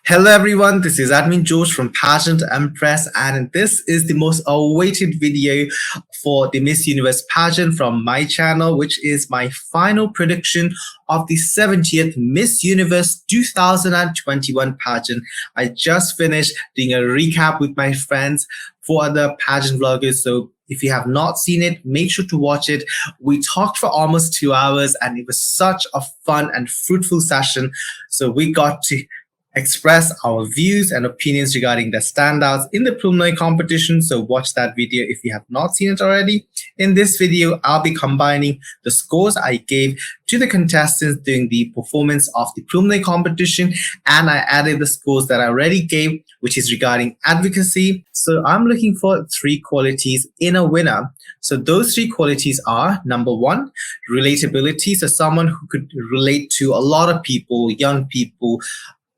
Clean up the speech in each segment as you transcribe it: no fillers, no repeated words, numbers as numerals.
Hello everyone, this is Admin George from Pageant Empress, and this is the most awaited video for the Miss Universe pageant from my channel, which is my final prediction of the 70th Miss Universe 2021 pageant. I just finished doing a recap with my friends for other pageant vloggers, so if you have not seen it, make sure to watch it. We talked for almost 2 hours and it was such a fun and fruitful session. So we got to express our views and opinions regarding the standouts in the preliminary competition. So watch that video if you have not seen it already. In this video, I'll be combining the scores I gave to the contestants during the performance of the preliminary competition, and I added the scores that I already gave, which is regarding advocacy. So I'm looking for 3 qualities in a winner. So those 3 qualities are: number 1, relatability. So someone who could relate to a lot of people, young people,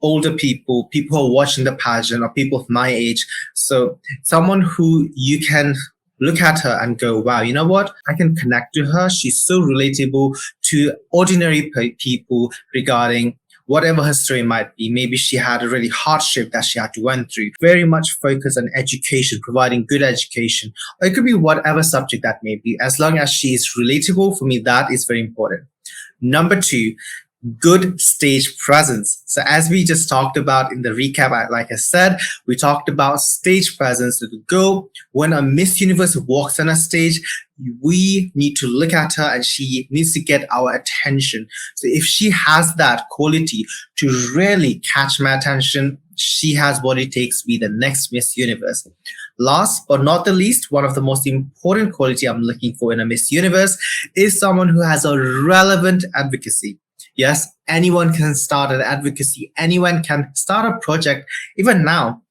older people, people who are watching the pageant, or people of my age. So someone who you can look at her and go, wow, you know what? I can connect to her. She's so relatable to ordinary people regarding whatever her story might be. Maybe she had a really hardship that she had to went through. Very much focused on education, providing good education. Or it could be whatever subject that may be. As long as she is relatable, for me, that is very important. Number 2, good stage presence. So as we just talked about in the recap, like I said, we talked about stage presence. So the girl, when a Miss Universe walks on a stage, we need to look at her and she needs to get our attention. So if she has that quality to really catch my attention, she has what it takes to be the next Miss Universe. Last but not the least, one of the most important quality I'm looking for in a Miss Universe is someone who has a relevant advocacy. Yes, anyone can start an advocacy. Anyone can start a project. Even now,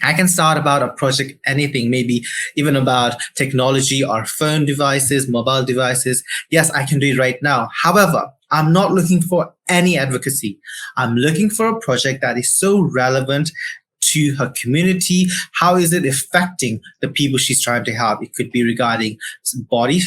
I can start about a project, anything, maybe even about technology or phone devices, mobile devices. Yes, I can do it right now. However, I'm not looking for any advocacy. I'm looking for a project that is so relevant to her community. How is it affecting the people she's trying to help? It could be regarding body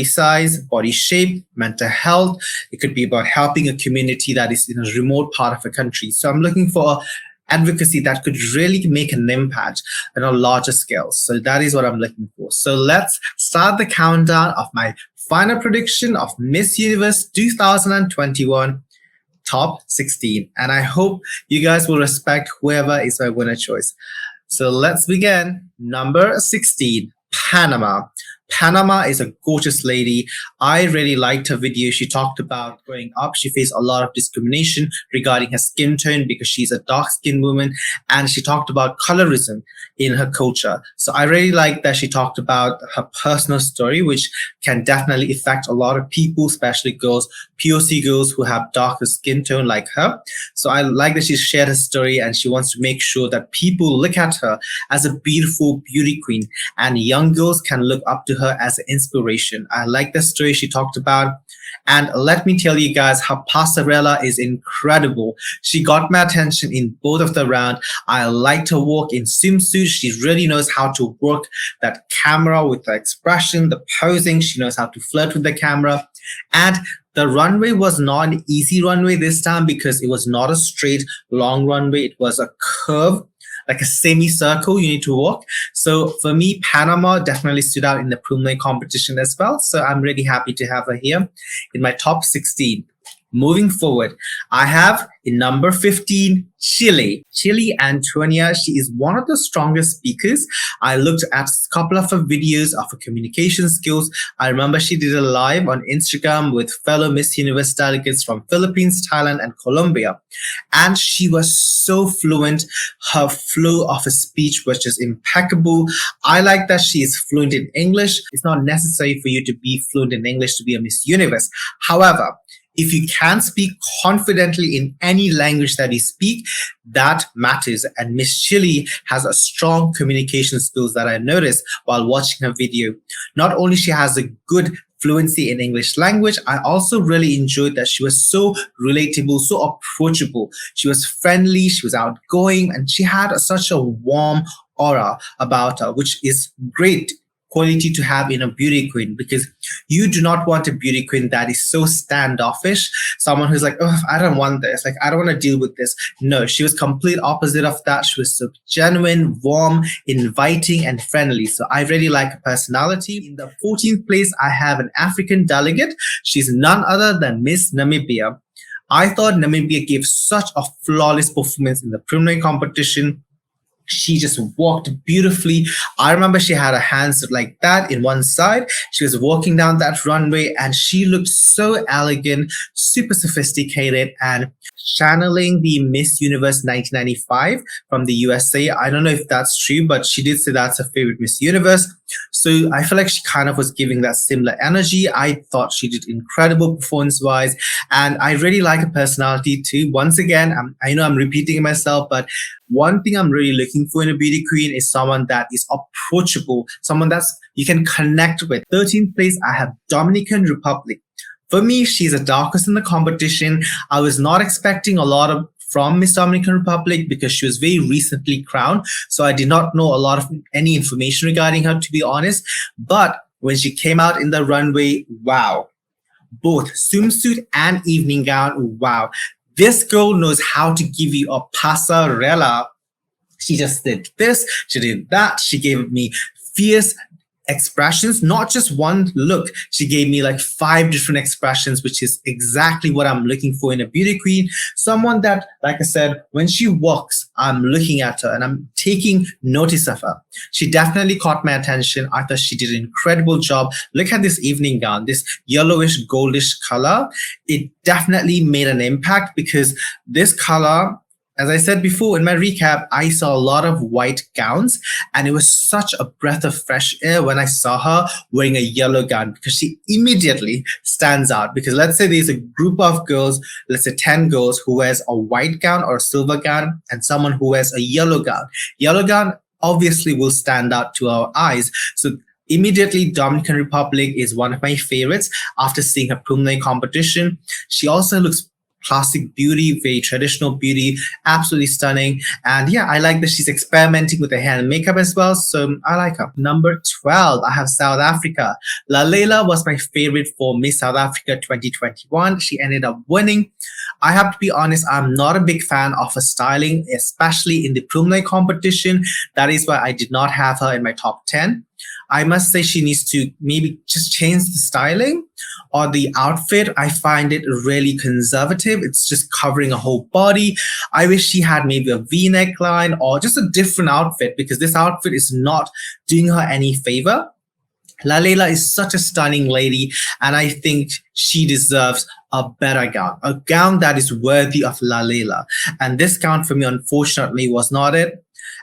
size, body shape, mental health. It could be about helping a community that is in a remote part of a country. So I'm looking for advocacy that could really make an impact on a larger scale. So that is what I'm looking for. So let's start the countdown of my final prediction of Miss Universe 2021 top 16. And I hope you guys will respect whoever is my winner choice. So let's begin. Number 16, Panama. Panama is a gorgeous lady. I really liked her video. She talked about growing up. She faced a lot of discrimination regarding her skin tone because she's a dark-skinned woman. And she talked about colorism in her culture. So I really like that she talked about her personal story, which can definitely affect a lot of people, especially girls, POC girls who have darker skin tone like her. So I like that she shared her story and she wants to make sure that people look at her as a beautiful beauty queen and young girls can look up to her as an inspiration. I like the story she talked about. And let me tell you guys, her passerella is incredible. She got my attention in both of the round. I liked her walk in swimsuit. She really knows how to work that camera with the expression, the posing. She knows how to flirt with the camera. And the runway was not an easy runway this time because it was not a straight, long runway. It was a curve, like a semicircle you need to walk. So for me, Panama definitely stood out in the preliminary competition as well. So I'm really happy to have her here in my top 16. Moving forward, I have in number 15, Chile. Chile Antonia, she is one of the strongest speakers. I looked at a couple of her videos of her communication skills. I remember she did a live on Instagram with fellow Miss Universe delegates from Philippines, Thailand, and Colombia. And she was so fluent. Her flow of her speech was just impeccable. I like that she is fluent in English. It's not necessary for you to be fluent in English to be a Miss Universe. However, if you can speak confidently in any language that you speak, that matters. And Miss Chile has a strong communication skills that I noticed while watching her video. Not only she has a good fluency in English language, I also really enjoyed that she was so relatable, so approachable. She was friendly, she was outgoing, and she had such a warm aura about her, which is great quality to have in a beauty queen, because you do not want a beauty queen that is so standoffish, someone who's like, oh, I don't want this, like I don't want to deal with this. No, she was complete opposite of that. She was so genuine, warm, inviting, and friendly. So I really like her personality. In the 14th place, I have an African delegate. She's none other than Miss Namibia. I thought Namibia gave such a flawless performance in the preliminary competition. She just walked beautifully. I remember she had her hands like that in one side. She was walking down that runway and she looked so elegant, super sophisticated, and channeling the Miss Universe 1995 from the USA. I don't know if that's true, but she did say that's her favorite Miss Universe. So I feel like she kind of was giving that similar energy. I thought she did incredible performance-wise, and I really like her personality too. Once again, I know I'm repeating myself, but one thing I'm really looking for in a beauty queen is someone that is approachable, someone that's you can connect with. 13th place, I have Dominican Republic. For me, she's a dark horse in the competition. I was not expecting a lot from Miss Dominican Republic because she was very recently crowned. So I did not know a lot of any information regarding her, to be honest. But when she came out in the runway, wow. Both swimsuit and evening gown, wow. This girl knows how to give you a pasarela. She just did this, she did that. She gave me fierce expressions, not just one look. She gave me like 5 different expressions, which is exactly what I'm looking for in a beauty queen. Someone that, like I said, when she walks, I'm looking at her and I'm taking notice of her. She definitely caught my attention. I thought she did an incredible job. Look at this evening gown, this yellowish, goldish color. It definitely made an impact because this color, as I said before in my recap, I saw a lot of white gowns and it was such a breath of fresh air when I saw her wearing a yellow gown because she immediately stands out. Because let's say there's a group of girls, let's say 10 girls who wears a white gown or a silver gown and someone who wears a yellow gown. Yellow gown obviously will stand out to our eyes. So immediately, Dominican Republic is one of my favorites after seeing her preliminary competition. She also looks classic beauty, very traditional beauty, absolutely stunning. And yeah, I like that she's experimenting with her hair and makeup as well. So I like her. Number 12, I have South Africa. Lalela was my favorite for Miss South Africa 2021. She ended up winning. I have to be honest, I'm not a big fan of her styling, especially in the preliminary competition. That is why I did not have her in my top 10. I must say she needs to maybe just change the styling or the outfit. I find it really conservative. It's just covering a whole body. I wish she had maybe a V-neck line or just a different outfit because this outfit is not doing her any favor. Lalela is such a stunning lady and I think she deserves a better gown, a gown that is worthy of Lalela. And this gown for me, unfortunately, was not it.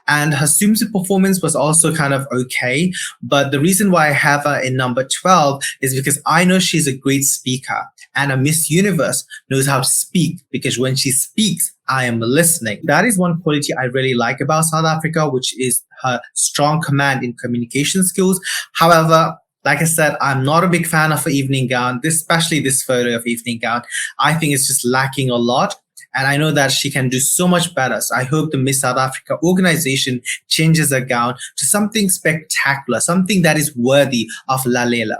And her swimsuit performance was also kind of okay. But the reason why I have her in number 12 is because I know she's a great speaker. And a Miss Universe knows how to speak because when she speaks, I am listening. That is one quality I really like about South Africa, which is her strong command in communication skills. However, like I said, I'm not a big fan of her evening gown, especially this photo of evening gown. I think it's just lacking a lot. And I know that she can do so much better. So I hope the Miss South Africa organization changes her gown to something spectacular, something that is worthy of Lalela.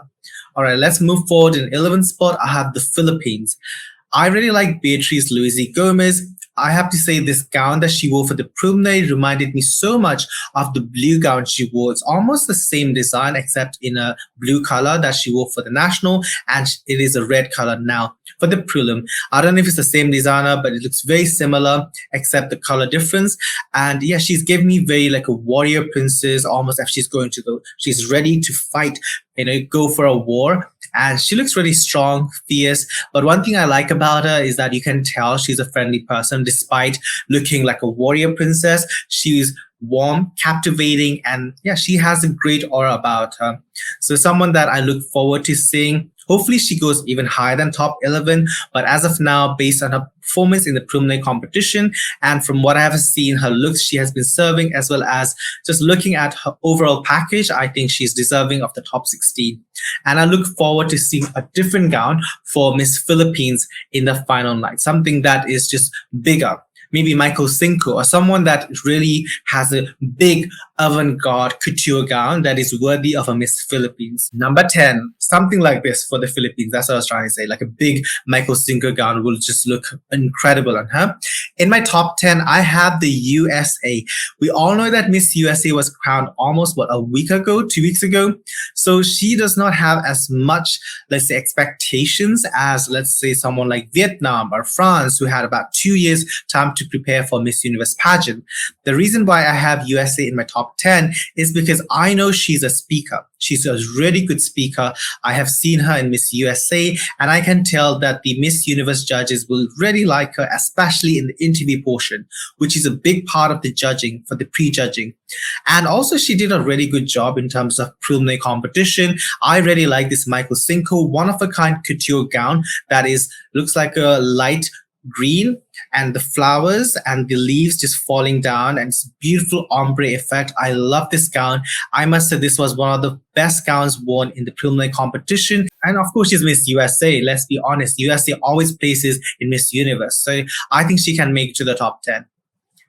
All right, let's move forward. In 11th spot, I have the Philippines. I really like Beatrice Louise Gomez. I have to say this gown that she wore for the preliminary reminded me so much of the blue gown she wore. It's almost the same design except in a blue color that she wore for the national, and it is a red color now for the prelim. I don't know if it's the same designer, but it looks very similar except the color difference. And yeah, she's giving me very like a warrior princess, almost if she's ready to fight, go for a war. And she looks really strong, fierce. But one thing I like about her is that you can tell she's a friendly person despite looking like a warrior princess. She's warm, captivating, and yeah, she has a great aura about her. So someone that I look forward to seeing. Hopefully she goes even higher than top 11. But as of now, based on her performance in the preliminary competition and from what I have seen, her looks she has been serving, as well as just looking at her overall package, I think she's deserving of the top 16. And I look forward to seeing a different gown for Miss Philippines in the final night, something that is just bigger. Maybe Michael Cinco or someone that really has a big avant-garde couture gown that is worthy of a Miss Philippines. Number 10, something like this for the Philippines. That's what I was trying to say. Like a big Michael Singer gown will just look incredible on her. In my top 10, I have the USA. We all know that Miss USA was crowned almost, a week ago, 2 weeks ago. So she does not have as much, let's say, expectations as, let's say, someone like Vietnam or France, who had about 2 years time to prepare for Miss Universe pageant. The reason why I have USA in my top 10 is because I know she's a speaker. She's a really good speaker. I have seen her in Miss USA, and I can tell that the Miss Universe judges will really like her, especially in the interview portion, which is a big part of the judging, for the pre-judging. And also she did a really good job in terms of preliminary competition. I really like this Michael Cinco one-of-a-kind couture gown that looks like a light green, and the flowers and the leaves just falling down, and it's a beautiful ombre effect. I love this gown. I must say this was one of the best gowns worn in the preliminary competition. And of course, she's Miss USA. Let's be honest, USA always places in Miss Universe. So I think she can make it to the top 10,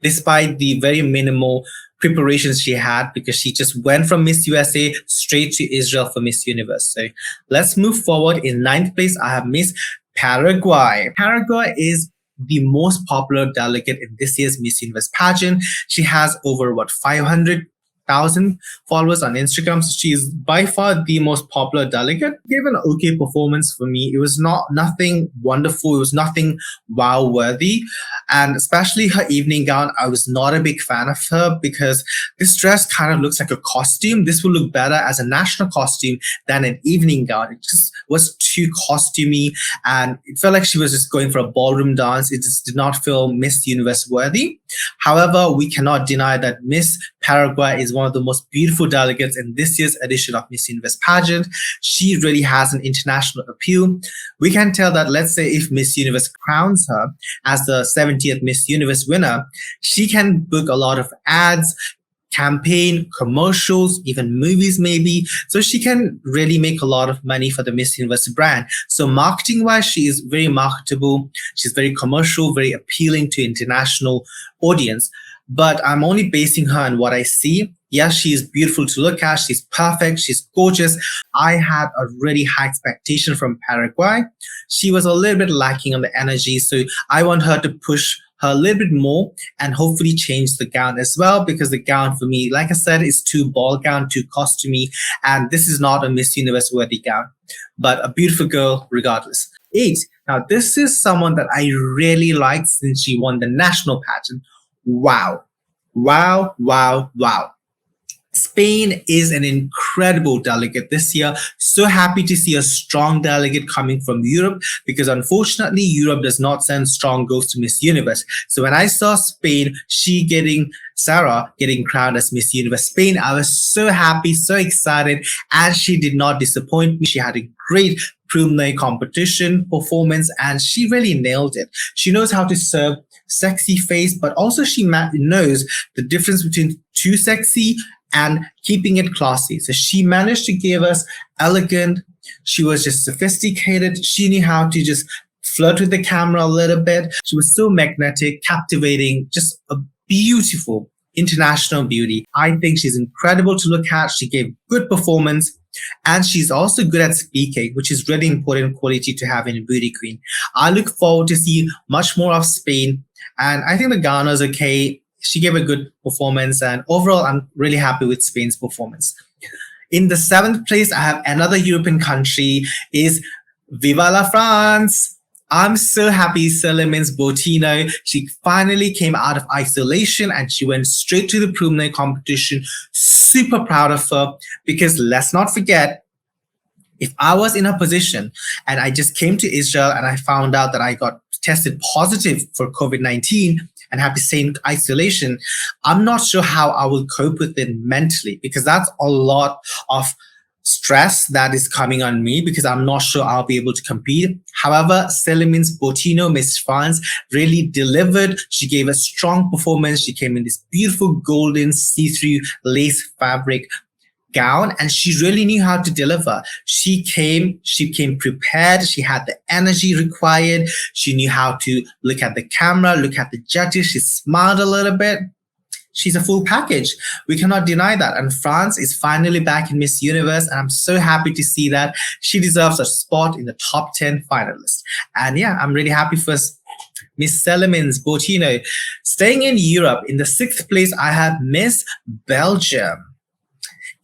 despite the very minimal preparations she had, because she just went from Miss USA straight to Israel for Miss Universe. So let's move forward. In 9th place, I have Miss Paraguay. Paraguay is the most popular delegate in this year's Miss Universe pageant. She has over 500,000 followers on Instagram. So she is by far the most popular delegate. Gave an okay performance for me. It was nothing wonderful. It was nothing wow worthy. And especially her evening gown, I was not a big fan of her because this dress kind of looks like a costume. This will look better as a national costume than an evening gown. It just was too costumey, and it felt like she was just going for a ballroom dance. It just did not feel Miss Universe worthy. However, we cannot deny that Miss Paraguay is one of the most beautiful delegates in this year's edition of Miss Universe pageant. She really has an international appeal. We can tell that, let's say, if Miss Universe crowns her as the 70th Miss Universe winner, she can book a lot of ads, campaign, commercials, even movies maybe. So she can really make a lot of money for the Miss Universe brand. So marketing wise, she is very marketable. She's very commercial, very appealing to international audience. But I'm only basing her on what I see. Yes, she is beautiful to look at. She's perfect. She's gorgeous. I had a really high expectation from Paraguay. She was a little bit lacking on the energy. So I want her to push her a little bit more and hopefully change the gown as well, because the gown for me, like I said, is too ball gown, too costumey, and this is not a Miss Universe worthy gown, but a beautiful girl regardless. 8. Now this is someone that I really liked since she won the national pageant. Wow. Wow, wow, wow. Spain is an incredible delegate this year. So happy to see a strong delegate coming from Europe, because unfortunately Europe does not send strong girls to Miss Universe. So when I saw Spain, Xaria getting crowned as Miss Universe Spain, I was so happy, so excited, and she did not disappoint me. She had a great preliminary competition performance, and she really nailed it. She knows how to serve sexy face, but also she knows the difference between too sexy and keeping it classy. So she managed to give us elegant. She was just sophisticated. She knew how to just flirt with the camera a little bit. She was so magnetic, captivating, just a beautiful international beauty. I think she's incredible to look at. She gave good performance, and she's also good at speaking, which is really important quality to have in a beauty queen. I look forward to see much more of Spain, and I think the gown is okay. She gave a good performance, and overall, I'm really happy with Spain's performance. In the 7th place, I have another European country, is Viva la France. I'm so happy Celimins Botino. She finally came out of isolation and she went straight to the preliminary competition. Super proud of her, because let's not forget, if I was in her position and I just came to Israel and I found out that I got tested positive for COVID-19 and have to stay in isolation, I'm not sure how I will cope with it mentally, because that's a lot of stress that is coming on me, because I'm not sure I'll be able to compete. However, Celimins Botino, Miss France, really delivered. She gave a strong performance. She came in this beautiful golden see-through lace fabric gown, and she really knew how to deliver. She came prepared. She had the energy required. She knew how to look at the camera, look at the judges. She smiled a little bit. she's a full package. We cannot deny that. And France is finally back in Miss Universe, and I'm so happy to see that. She deserves a spot in the top 10 finalists. And yeah, I'm really happy for Miss Selemans Botino. Staying in Europe, in the 6th place, I have Miss Belgium,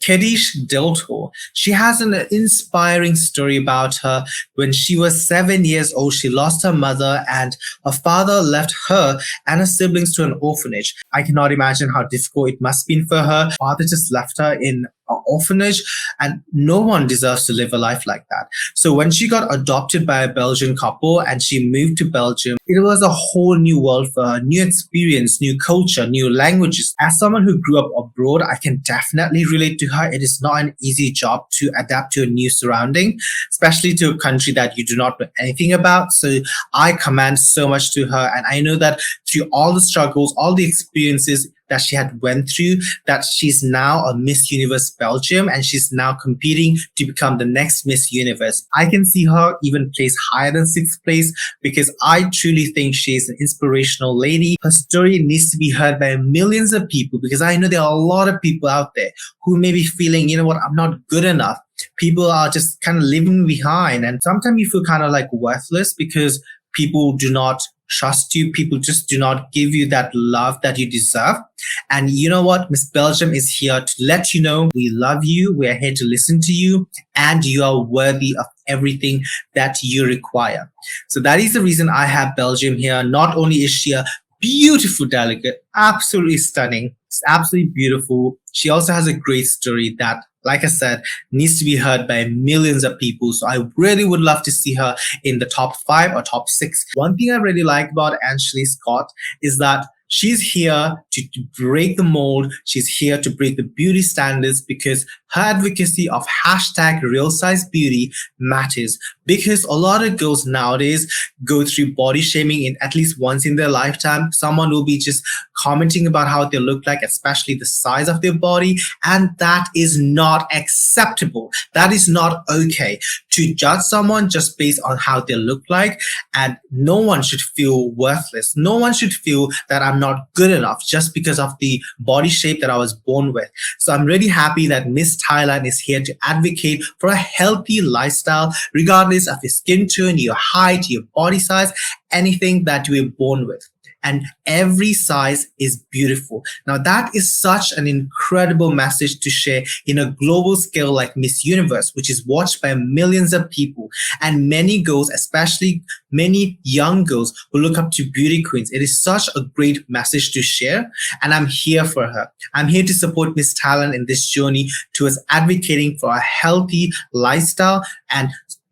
Kedist Deltour. She has an inspiring story about her. When she was 7 years old, she lost her mother, and her father left her and her siblings to an orphanage. I cannot imagine how difficult it must have been for her. Her father just left her in an orphanage, and no one deserves to live a life like that. So when she got adopted by a Belgian couple and she moved to Belgium, it was a whole new world for her, new experience, new culture, new languages. As someone who grew up abroad, I can definitely relate to her. It is not an easy job to adapt to a new surrounding, especially to a country that you do not know anything about. So I commend so much to her, and I know that through all the struggles, all the experiences that she had went through, that she's now a Miss Universe Belgium, and she's now competing to become the next Miss Universe. I can see her even place higher than 6th place, because I truly think she's an inspirational lady. Her story needs to be heard by millions of people, because I know there are a lot of people out there who may be feeling, you know what, I'm not good enough. People are just kind of leaving me behind, and sometimes you feel kind of like worthless because people do not trust you. People just do not give you that love that you deserve. And you know what? Miss Belgium is here to let you know we love you. We are here to listen to you, and you are worthy of everything that you require. So that is the reason I have Belgium here. Not only is she a beautiful delegate, absolutely stunning, it's absolutely beautiful. She also has a great story that, like I said, needs to be heard by millions of people. So I really would love to see her in the top 5 or top 6. One thing I really like about Ashley Scott is that she's here to break the mold. She's here to break the beauty standards, because her advocacy of hashtag real size beauty matters, because a lot of girls nowadays go through body shaming in at least once in their lifetime. Someone will be just commenting about how they look like, especially the size of their body, and that is not acceptable. That is not okay to judge someone just based on how they look like, and no one should feel worthless. No one should feel that I'm not good enough just because of the body shape that I was born with. So I'm really happy that Miss Thailand is here to advocate for a healthy lifestyle, regardless of your skin tone, your height, your body size, anything that you were born with. And every size is beautiful. Now that is such an incredible message to share in a global scale like Miss Universe, which is watched by millions of people, and many girls, especially many young girls who look up to beauty queens. It is such a great message to share, and I'm here for her. I'm here to support Miss Thailand in this journey towards advocating for a healthy lifestyle, and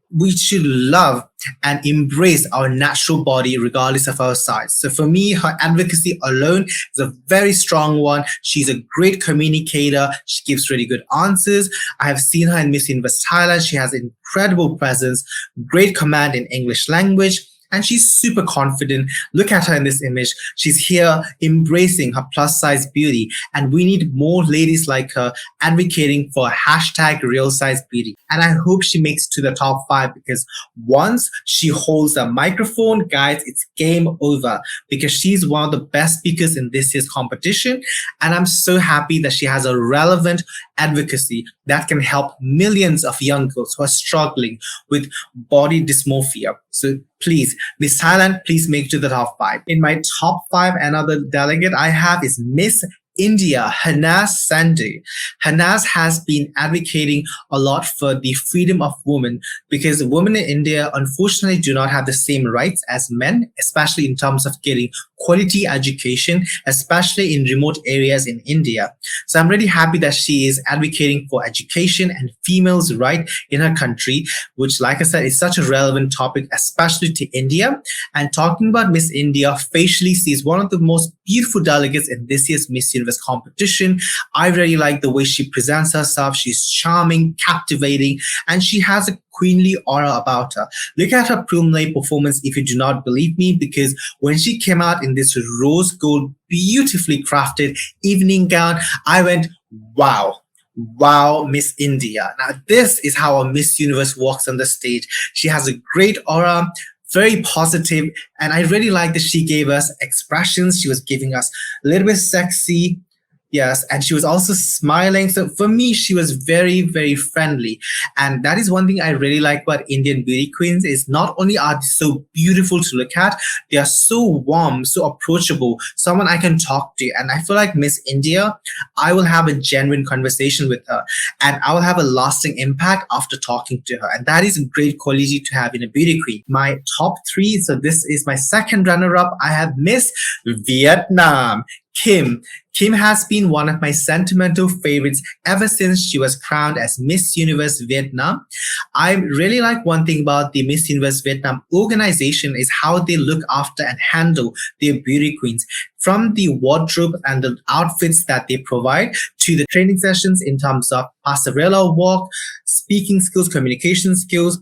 we should love and embrace our natural body regardless of our size. So for me, her advocacy alone is a very strong one. She's a great communicator. She gives really good answers. I have seen her in Miss Universe Thailand. She has incredible presence, great command in English language, and she's super confident. Look at her in this image. She's here embracing her plus size beauty, and we need more ladies like her advocating for hashtag real size beauty. And I hope she makes to the top 5, because once she holds a microphone, guys, it's game over, because she's one of the best speakers in this year's competition. And I'm so happy that she has a relevant advocacy that can help millions of young girls who are struggling with body dysmorphia. So please, Miss Thailand, please make it to the top 5. In my top 5, another delegate I have is Miss India, Hanaz Sandhu. Hanaz has been advocating a lot for the freedom of women, because women in India unfortunately do not have the same rights as men, especially in terms of getting quality education, especially in remote areas in India. So I'm really happy that she is advocating for education and females' right in her country, which, like I said, is such a relevant topic, especially to India. And talking about Miss India, facially, she is one of the most beautiful delegates in this year's Miss Universe competition. I really like the way she presents herself. She's charming, captivating, and she has a queenly aura about her. Look at her preliminary performance if you do not believe me, because when she came out in this rose gold, beautifully crafted evening gown, I went, wow. Wow, Miss India. Now, this is how a Miss Universe walks on the stage. She has a great aura, very positive, and I really like that she gave us expressions. She was giving us a little bit sexy, Yes, and she was also smiling. So for me, she was very, very friendly. And that is one thing I really like about Indian beauty queens is not only are they so beautiful to look at, they are so warm, so approachable, someone I can talk to. And I feel like Miss India, I will have a genuine conversation with her and I will have a lasting impact after talking to her. And that is a great quality to have in a beauty queen. My top three, so this is my second runner-up. I have Miss Vietnam, Kim. Kim has been one of my sentimental favorites ever since she was crowned as Miss Universe Vietnam. I really like one thing about the Miss Universe Vietnam organization is how they look after and handle their beauty queens. From the wardrobe and the outfits that they provide to the training sessions in terms of passerella walk, speaking skills, communication skills,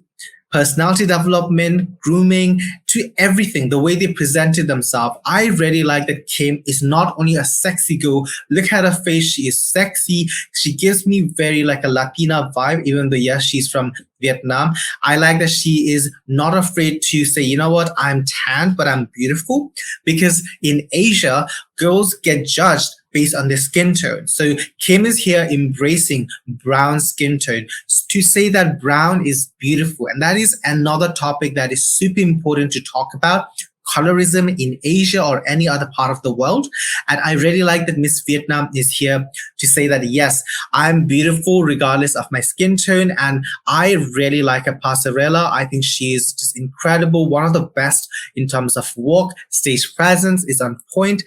personality development, grooming, to everything, the way they presented themselves. I really like that Kim is not only a sexy girl, look at her face, she is sexy. She gives me very like a Latina vibe, even though, yes, she's from Vietnam. I like that she is not afraid to say, you know what, I'm tanned, but I'm beautiful. Because in Asia, girls get judged based on their skin tone. So Kim is here embracing brown skin tone to say that brown is beautiful. And that is another topic that is super important to talk about. Colorism in Asia or any other part of the world. And I really like that Miss Vietnam is here to say that, yes, I'm beautiful regardless of my skin tone. And I really like her passerella. I think she is just incredible. One of the best in terms of walk, stage presence is on point.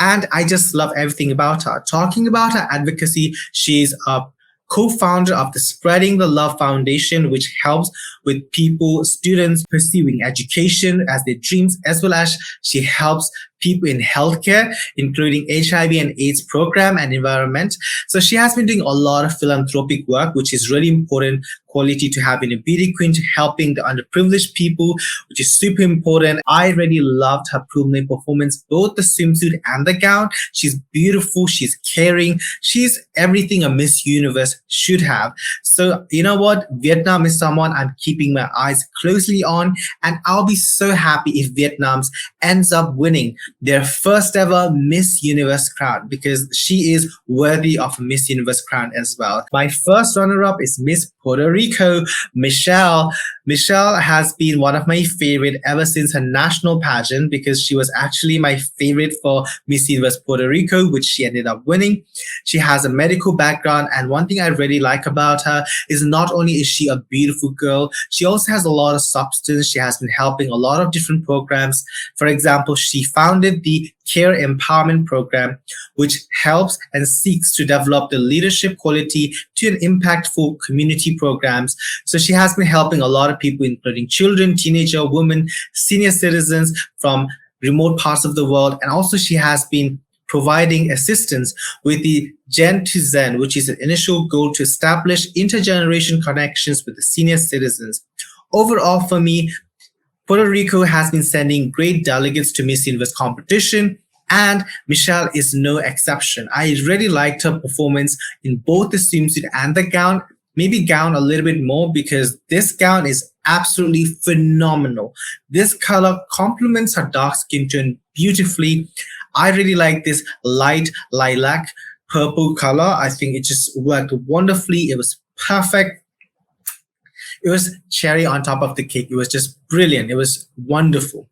And I just love everything about her. Talking about her advocacy, she's a co-founder of the Spreading the Love Foundation, which helps with people, students pursuing education as their dreams, as well as she helps people in healthcare, including HIV and AIDS program and environment. So she has been doing a lot of philanthropic work, which is really important quality to have in a beauty queen, to helping the underprivileged people, which is super important. I really loved her prom night performance, both the swimsuit and the gown. She's beautiful, she's caring, she's everything a Miss Universe should have. So you know what? Vietnam is someone I'm keeping my eyes closely on, and I'll be so happy if Vietnam ends up winning their first ever Miss Universe crown, because she is worthy of a Miss Universe crown as well. My first runner-up is Miss Puerto Rico, Michelle. Michelle has been one of my favorite ever since her national pageant, because she was actually my favorite for Miss Universe Puerto Rico, which she ended up winning. She has a medical background, and one thing I really like about her is not only is she a beautiful girl, she also has a lot of substance. She has been helping a lot of different programs. For example, she founded the Care Empowerment Program, which helps and seeks to develop the leadership quality to an impactful community programs. So she has been helping a lot of people, including children, teenager, women, senior citizens from remote parts of the world. And also she has been providing assistance with the Gen to Zen, which is an initial goal to establish intergeneration connections with the senior citizens. Overall, for me, Puerto Rico has been sending great delegates to Miss Universe competition, and Michelle is no exception. I really liked her performance in both the swimsuit and the gown, maybe gown a little bit more, because this gown is absolutely phenomenal. This color complements her dark skin tone beautifully. I really like this light lilac purple color. I think it just worked wonderfully. It was perfect. It was cherry on top of the cake. It was just brilliant. It was wonderful.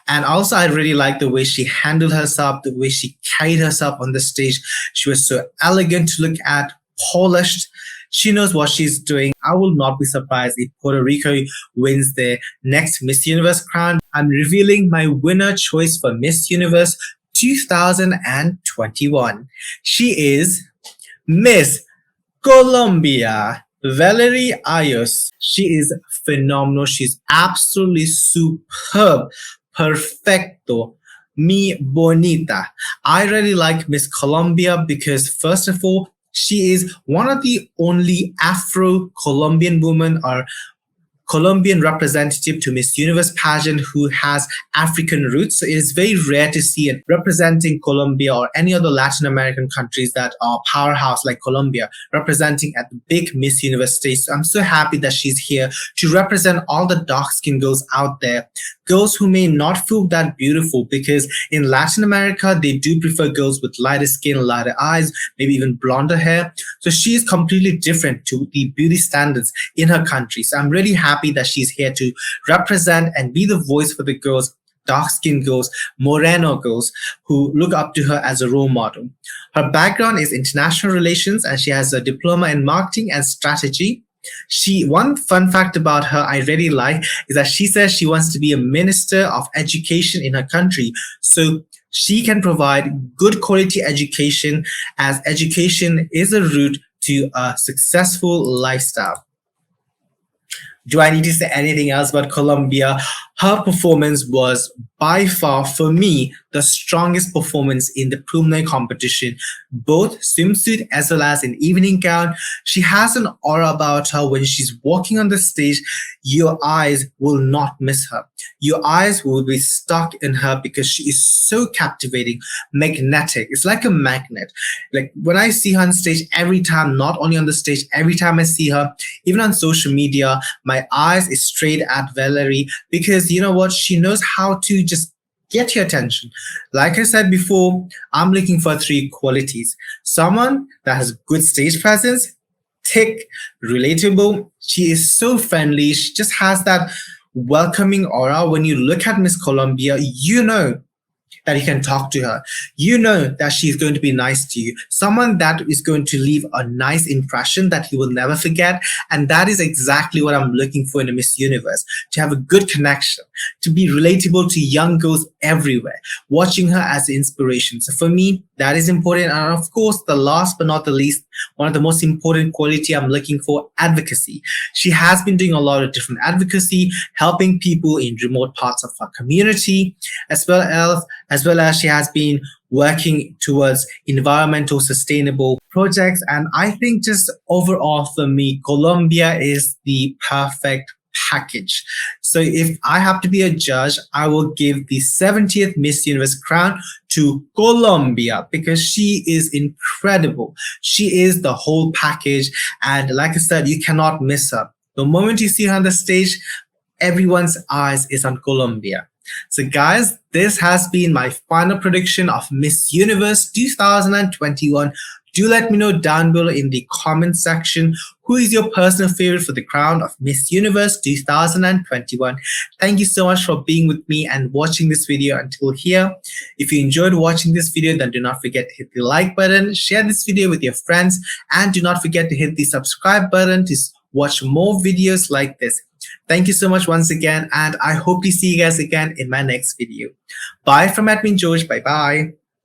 And also, I really liked the way she handled herself, the way she carried herself on the stage. She was so elegant to look at, polished. She knows what she's doing. I will not be surprised if Puerto Rico wins their next Miss Universe crown. I'm revealing my winner choice for Miss Universe 2021. She is Miss Colombia, Valerie Ayos. She is phenomenal. She's absolutely superb. Perfecto. Mi bonita. I really like Miss Colombia because, first of all, she is one of the only Afro-Colombian women or Colombian representative to Miss Universe pageant who has African roots. So it is very rare to see it representing Colombia or any other Latin American countries that are powerhouse like Colombia representing at the big Miss Universe stage. So I'm so happy that she's here to represent all the dark-skinned girls out there, girls who may not feel that beautiful, because in Latin America, they do prefer girls with lighter skin, lighter eyes, maybe even blonder hair. So she is completely different to the beauty standards in her country. So I'm really happy that she's here to represent and be the voice for the girls, dark-skinned girls, Moreno girls who look up to her as a role model. Her background is international relations and she has a diploma in marketing and strategy. One fun fact about her I really like is that she says she wants to be a minister of education in her country. So she can provide good quality education, as education is a route to a successful lifestyle. Do I need to say anything else about Colombia? Her performance was by far, for me, the strongest performance in the preliminary competition, both swimsuit as well as in evening gown. She has an aura about her. When she's walking on the stage, your eyes will not miss her. Your eyes will be stuck in her because she is so captivating, magnetic. It's like a magnet. Like when I see her on stage, every time, not only on the stage, every time I see her, even on social media, my eyes is straight at Valerie, because you know what? She knows how to just get your attention. Like I said before, I'm looking for 3 qualities. Someone that has good stage presence, thick, relatable. She is so friendly. She just has that welcoming aura. When you look at Miss Colombia, you know that you can talk to her. You know that she's going to be nice to you. Someone that is going to leave a nice impression that you will never forget. And that is exactly what I'm looking for in a Miss Universe. To have a good connection, to be relatable to young girls everywhere, watching her as an inspiration. So for me, that is important. And of course, the last but not the least, one of the most important quality I'm looking for, advocacy. She has been doing a lot of different advocacy, helping people in remote parts of our community, as well as she has been working towards environmental sustainable projects. And I think just overall for me, Colombia is the perfect package. So if I have to be a judge, I will give the 70th Miss Universe crown to Colombia, because she is incredible. She is the whole package. And like I said, you cannot miss her. The moment you see her on the stage, everyone's eyes is on Colombia. So guys, this has been my final prediction of Miss Universe 2021. Do let me know down below in the comment section who is your personal favorite for the crown of Miss Universe 2021. Thank you so much for being with me and watching this video until here. If you enjoyed watching this video, then do not forget to hit the like button, share this video with your friends, and do not forget to hit the subscribe button to watch more videos like this. Thank you so much once again, and I hope to see you guys again in my next video. Bye from Admin George. Bye bye.